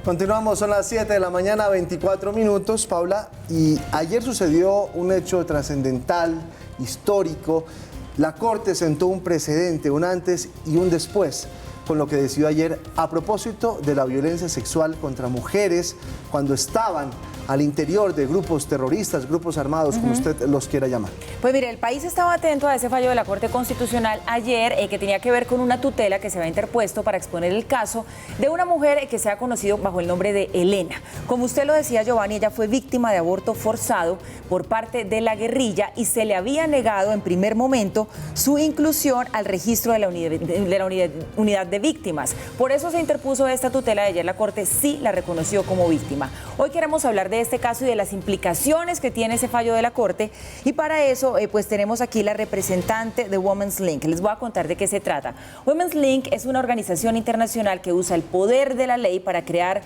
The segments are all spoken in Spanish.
Continuamos, son las 7 de la mañana, 24 minutos, Paula, y ayer sucedió un hecho trascendental, histórico. La Corte sentó un precedente, un antes y un después, con lo que decidió ayer a propósito de la violencia sexual contra mujeres cuando estaban al interior de grupos terroristas, grupos armados, como usted los quiera llamar. Pues mire, el país estaba atento a ese fallo de la Corte Constitucional ayer, que tenía que ver con una tutela que se había interpuesto para exponer el caso de una mujer que se ha conocido bajo el nombre de Elena. Como usted lo decía, Giovanni, ella fue víctima de aborto forzado por parte de la guerrilla y se le había negado en primer momento su inclusión al registro de la unidad de víctimas. Por eso se interpuso esta tutela de ayer. La Corte sí la reconoció como víctima. Hoy queremos hablar de este caso y de las implicaciones que tiene ese fallo de la Corte, y para eso pues tenemos aquí la representante de Women's Link. Les voy a contar de qué se trata. Women's Link es una organización internacional que usa el poder de la ley para crear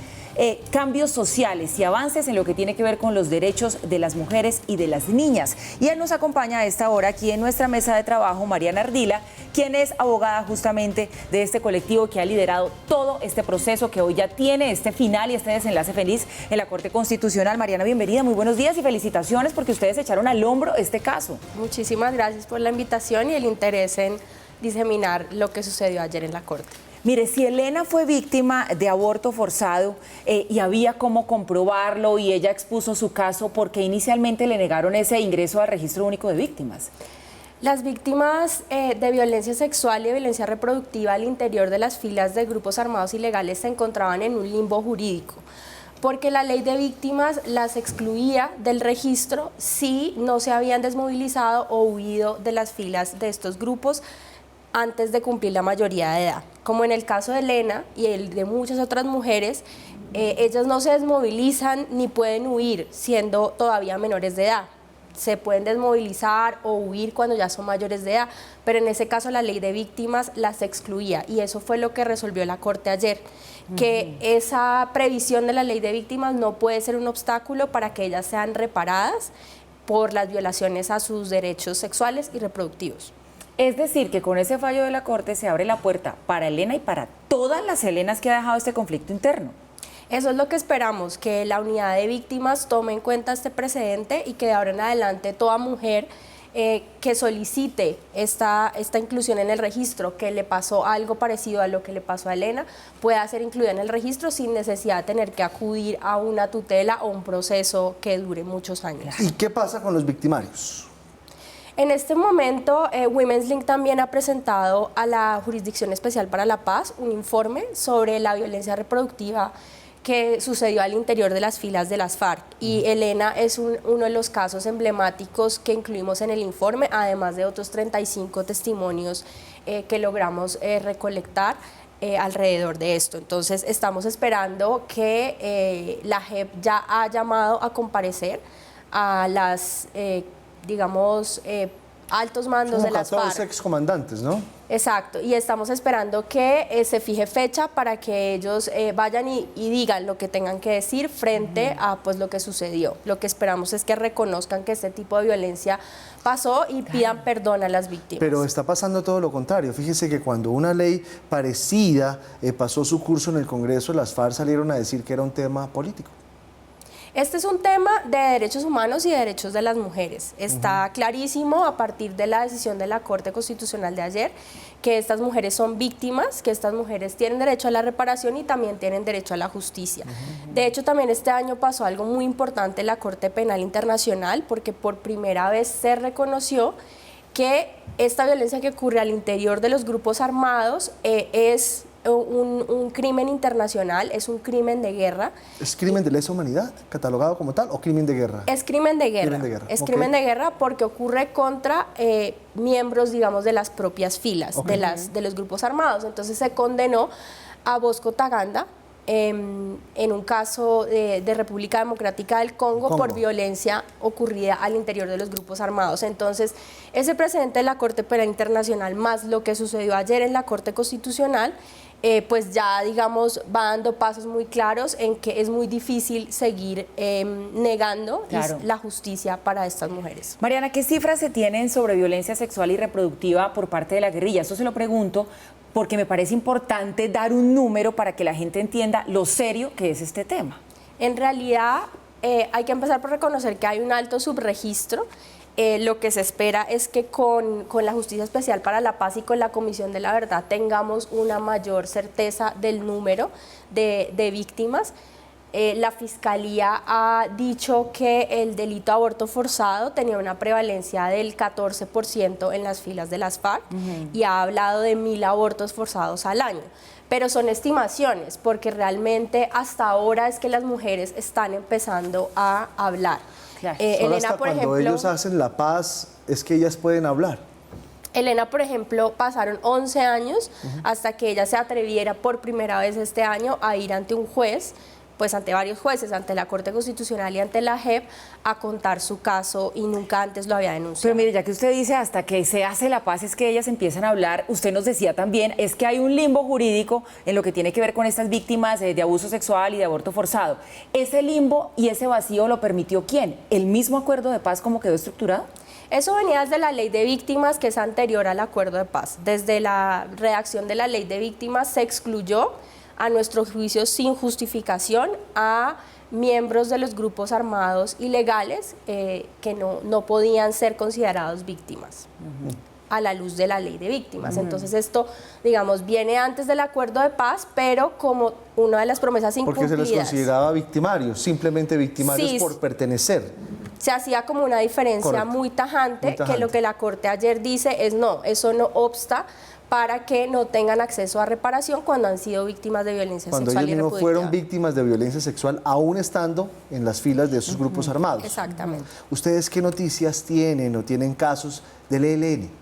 cambios sociales y avances en lo que tiene que ver con los derechos de las mujeres y de las niñas. Y él nos acompaña a esta hora aquí en nuestra mesa de trabajo, Mariana Ardila, quien es abogada justamente de este colectivo que ha liderado todo este proceso que hoy ya tiene este final y este desenlace feliz en la Corte Constitucional. Mariana, bienvenida, muy buenos días y felicitaciones porque ustedes echaron al hombro este caso. Muchísimas gracias por la invitación y el interés en diseminar lo que sucedió ayer en la Corte. Mire, si Elena fue víctima de aborto forzado y había cómo comprobarlo y ella expuso su caso, ¿por qué inicialmente le negaron ese ingreso al registro único de víctimas? Las víctimas de violencia sexual y violencia reproductiva al interior de las filas de grupos armados ilegales se encontraban en un limbo jurídico, porque la ley de víctimas las excluía del registro si no se habían desmovilizado o huido de las filas de estos grupos antes de cumplir la mayoría de edad. Como en el caso de Elena y el de muchas otras mujeres, ellas no se desmovilizan ni pueden huir siendo todavía menores de edad. Se pueden desmovilizar o huir cuando ya son mayores de edad, pero en ese caso la ley de víctimas las excluía y eso fue lo que resolvió la Corte ayer, que esa previsión de la ley de víctimas no puede ser un obstáculo para que ellas sean reparadas por las violaciones a sus derechos sexuales y reproductivos. Es decir, que con ese fallo de la Corte se abre la puerta para Elena y para todas las Elenas que ha dejado este conflicto interno. Eso es lo que esperamos, que la unidad de víctimas tome en cuenta este precedente y que de ahora en adelante toda mujer que solicite esta inclusión en el registro, que le pasó algo parecido a lo que le pasó a Elena, pueda ser incluida en el registro sin necesidad de tener que acudir a una tutela o un proceso que dure muchos años. ¿Y qué pasa con los victimarios? En este momento, Women's Link también ha presentado a la Jurisdicción Especial para la Paz un informe sobre la violencia reproductiva que sucedió al interior de las filas de las FARC. Y Elena es uno de los casos emblemáticos que incluimos en el informe, además de otros 35 testimonios que logramos recolectar alrededor de esto. Entonces, estamos esperando que la JEP ya ha llamado a comparecer a las altos mandos de las FARC. 14 excomandantes, ¿no? Exacto, y estamos esperando que se fije fecha para que ellos vayan y digan lo que tengan que decir frente a pues lo que sucedió. Lo que esperamos es que reconozcan que este tipo de violencia pasó y pidan perdón a las víctimas. Pero está pasando todo lo contrario. Fíjese que cuando una ley parecida pasó su curso en el Congreso, las FARC salieron a decir que era un tema político. Este es un tema de derechos humanos y de derechos de las mujeres. Está clarísimo a partir de la decisión de la Corte Constitucional de ayer que estas mujeres son víctimas, que estas mujeres tienen derecho a la reparación y también tienen derecho a la justicia. De hecho, también este año pasó algo muy importante en la Corte Penal Internacional porque por primera vez se reconoció que esta violencia que ocurre al interior de los grupos armados es un crimen internacional, es un crimen de guerra. ¿Es crimen de lesa humanidad, catalogado como tal, o crimen de guerra? Es crimen de guerra. Es crimen de guerra porque ocurre contra miembros, digamos, de las propias filas de los grupos armados. Entonces se condenó a Bosco Ntaganda en un caso de República Democrática del Congo por violencia ocurrida al interior de los grupos armados. Entonces, ese precedente de la Corte Penal Internacional más lo que sucedió ayer en la Corte Constitucional pues ya, digamos, va dando pasos muy claros en que es muy difícil seguir negando la justicia para estas mujeres. Mariana, ¿qué cifras se tienen sobre violencia sexual y reproductiva por parte de la guerrilla? Eso se lo pregunto porque me parece importante dar un número para que la gente entienda lo serio que es este tema. En realidad, hay que empezar por reconocer que hay un alto subregistro. Lo que se espera es que con la Justicia Especial para la Paz y con la Comisión de la Verdad tengamos una mayor certeza del número de víctimas. La Fiscalía ha dicho que el delito de aborto forzado tenía una prevalencia del 14% en las filas de las FARC y ha hablado de 1.000 abortos forzados al año. Pero son estimaciones, porque realmente hasta ahora es que las mujeres están empezando a hablar. Claro. Solo Elena, hasta por cuando ejemplo, ellos hacen la paz es que ellas pueden hablar. Elena, por ejemplo, pasaron 11 años hasta que ella se atreviera por primera vez este año a ir ante un juez, pues ante varios jueces, ante la Corte Constitucional y ante la JEP, a contar su caso, y nunca antes lo había denunciado. Pero mire, ya que usted dice hasta que se hace la paz es que ellas empiezan a hablar, usted nos decía también, es que hay un limbo jurídico en lo que tiene que ver con estas víctimas de abuso sexual y de aborto forzado. ¿Ese limbo y ese vacío lo permitió quién? ¿El mismo acuerdo de paz como quedó estructurado? Eso venía desde la ley de víctimas, que es anterior al acuerdo de paz. Desde la redacción de la ley de víctimas se excluyó, a nuestro juicio sin justificación, a miembros de los grupos armados ilegales que no podían ser considerados víctimas a la luz de la ley de víctimas. Entonces esto, digamos, viene antes del acuerdo de paz, pero como una de las promesas Porque incumplidas. se les consideraba victimarios, simplemente victimarios Sí, por pertenecer. Se hacía como una diferencia Correcto. muy tajante, Muy tajante. que lo que la Corte ayer dice es no, eso no obsta para que no tengan acceso a reparación cuando han sido víctimas de violencia Cuando sexual ellos y no reproductiva. fueron víctimas de violencia sexual, aún estando en las filas de esos grupos armados. Exactamente. ¿Ustedes qué noticias tienen o tienen casos del ELN?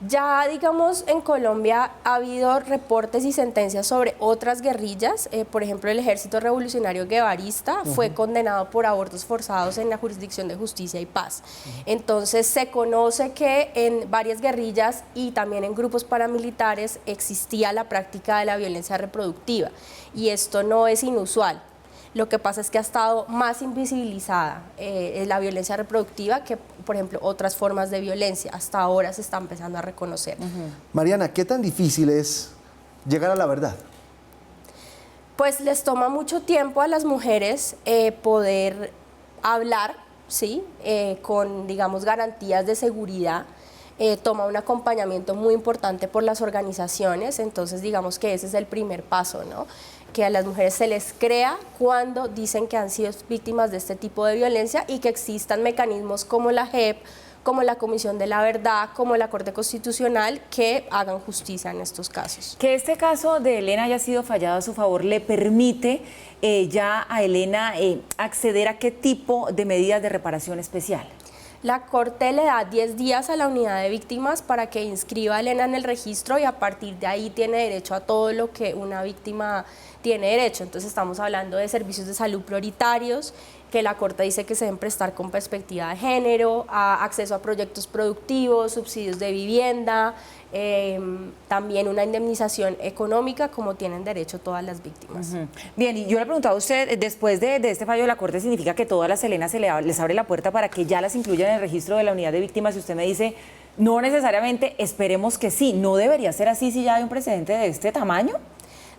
Ya, digamos, en Colombia ha habido reportes y sentencias sobre otras guerrillas. Por ejemplo, el Ejército Revolucionario Guevarista fue condenado por abortos forzados en la jurisdicción de Justicia y Paz. Entonces, se conoce que en varias guerrillas y también en grupos paramilitares existía la práctica de la violencia reproductiva, y esto no es inusual. Lo que pasa es que ha estado más invisibilizada la violencia reproductiva que, por ejemplo, otras formas de violencia. Hasta ahora se está empezando a reconocer. Mariana, ¿qué tan difícil es llegar a la verdad? Pues les toma mucho tiempo a las mujeres poder hablar, ¿sí? Con, digamos, garantías de seguridad. Toma un acompañamiento muy importante por las organizaciones, entonces digamos que ese es el primer paso, ¿no? Que a las mujeres se les crea cuando dicen que han sido víctimas de este tipo de violencia, y que existan mecanismos como la JEP, como la Comisión de la Verdad, como la Corte Constitucional, que hagan justicia en estos casos. Que este caso de Elena haya sido fallado a su favor le permite ya a Elena acceder a qué tipo de medidas de reparación especial. La Corte le da 10 días a la unidad de víctimas para que inscriba a Elena en el registro, y a partir de ahí tiene derecho a todo lo que una víctima tiene derecho. Entonces estamos hablando de servicios de salud prioritarios, que la Corte dice que se deben prestar con perspectiva de género, a acceso a proyectos productivos, subsidios de vivienda, también una indemnización económica, como tienen derecho todas las víctimas. Bien, y yo le preguntaba a usted, después de este fallo de la Corte, ¿significa que todas las Elenas les abre la puerta para que ya las incluyan en el registro de la unidad de víctimas? Y usted me dice, no necesariamente, esperemos que sí. ¿No debería ser así si ya hay un precedente de este tamaño?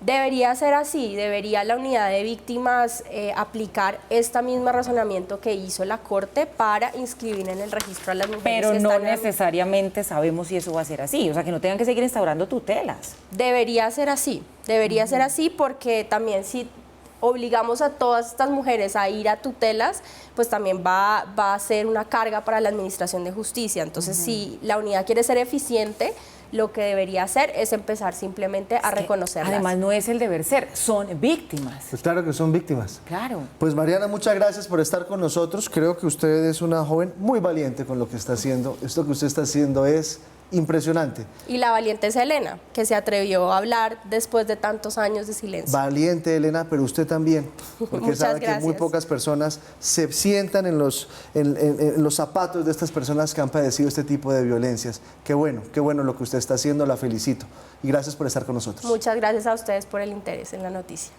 Debería ser así, debería la unidad de víctimas aplicar este mismo razonamiento que hizo la Corte para inscribir en el registro a las mujeres. Pero que no están necesariamente sabemos si eso va a ser así, o sea, que no tengan que seguir instaurando tutelas. Debería ser así, porque también si obligamos a todas estas mujeres a ir a tutelas, pues también va a ser una carga para la Administración de Justicia. Entonces, si la unidad quiere ser eficiente, lo que debería hacer es empezar simplemente a reconocerlas. Además, no es el deber ser, son víctimas. Pues claro que son víctimas. Claro. Pues Mariana, muchas gracias por estar con nosotros. Creo que usted es una joven muy valiente con lo que está haciendo. Esto que usted está haciendo es impresionante. Y la valiente es Elena, que se atrevió a hablar después de tantos años de silencio. Valiente, Elena, pero usted también, porque Muchas sabe que muy gracias. pocas personas se sientan en los zapatos de estas personas que han padecido este tipo de violencias. Qué bueno lo que usted está haciendo, la felicito. Y gracias por estar con nosotros. Muchas gracias a ustedes por el interés en la noticia.